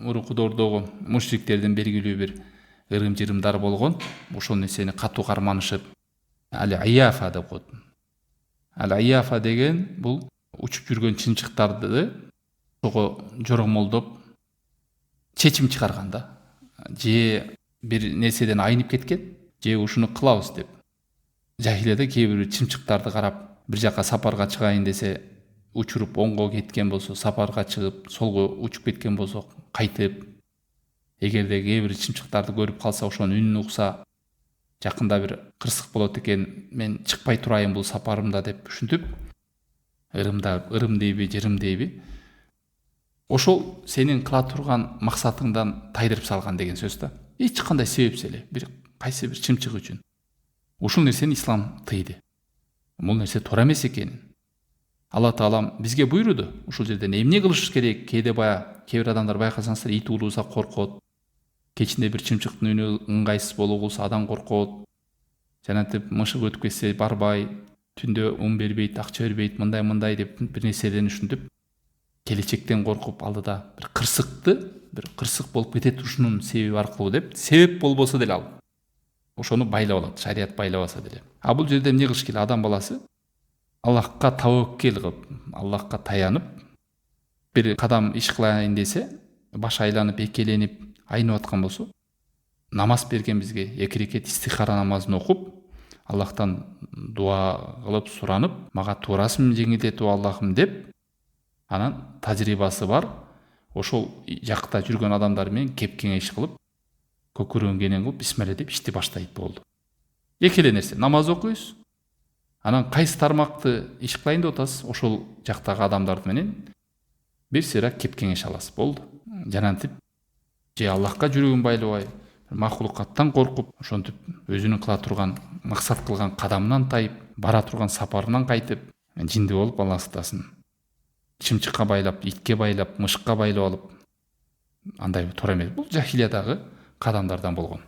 урукудордогу мушриктердин белгилүү бир ырым-жырымдар болгон. Ошол нерсени катуу карманышып, ал-ияфа деп коет. Ал-ияфа деген бул учуп жүргөн чымчыктарды ошого жоромолдоп чечим чыгарган да. Же бир нерседен айнып кеткен, же ушуну кылабыз деп. Жахилияда кээ бир чымчыктарды карап, бир жака сапарга чыгайын десе, учуруп оңго кеткен болсо, сапарга чыгып, солго учуп кеткен болсо, кайтып, эгерде кээ бир чымчыктарды көрүп калса, ошонун үнүн укса, жакында бир кырсык болот экен, мен чыкпай турайын бул сапарымда деп ушинтип, ырым дейби, жырым дейби, ошол сенин кыла турган максатыңдан тайдырып салган деген сөз да. Эч кандай себепсиз эле, бир кайсы бир чымчык үчүн. Ушул нерсени ислам тыйды. Бул нерсе туура эмес экенин. Алла Таалам бизге буйруду. Ушул жерден эмне кылышыбыз керек? Кээде кээ бир адамдар байкасаңыздар, ит улууза коркот. Кечинде бир чымчыктын үнү ыңгайсыз болуп калса адан коркот. Жанатип мышык өтүп кетсе барбай, түндө ун бербейт, акча бербейт, мындай деп бир нерселерин ушинтип, келечектен коркуп алдыда бир кырсык болуп кетет ушунун себеби аркылуу деп, себеп болбосо деле ал ошону байлап алат, шарият байлабаса деле. А бул жерде эмне кылыш керек? Адам баласы Аллахка таваккел кылып, Аллахка таянып, бир кадам иш кылайын десе, баш айланып, экеленип, айнып аткан болсо, намаз берген бизге 2 рекет истихара намазын окуп, Аллахтан дуа кылып, суранып, мага туурасын жеңилдетип Аллахым деп, анан тажрыйбасы бар, ошол жакта жүргөн адамдар менен кеп кеңеш кылып, көкүрөнгенен кылып, бисмилля деп ишти баштайт болду. Эки эле нерсе, намаз окуйсуз, анан кайсы тармакты иш кылайын деп атасыз, ошол жактагы адамдар менен бир сыйра кеп кеңеш аласыз, болду. Жанантип, же Аллахка жүрөгүн байлабай, махлукаттан коркуп, ошентип өзүнүн кыла турган, максат кылган кадамынан тайып, бара турган сапарынан кайтып, жинди болуп Алла сактасын. Чымчыкка байлап, итке байлап, мышыкка байлап алып, андай туура эмес. Бул жахилиядагы кадамдардан болгон.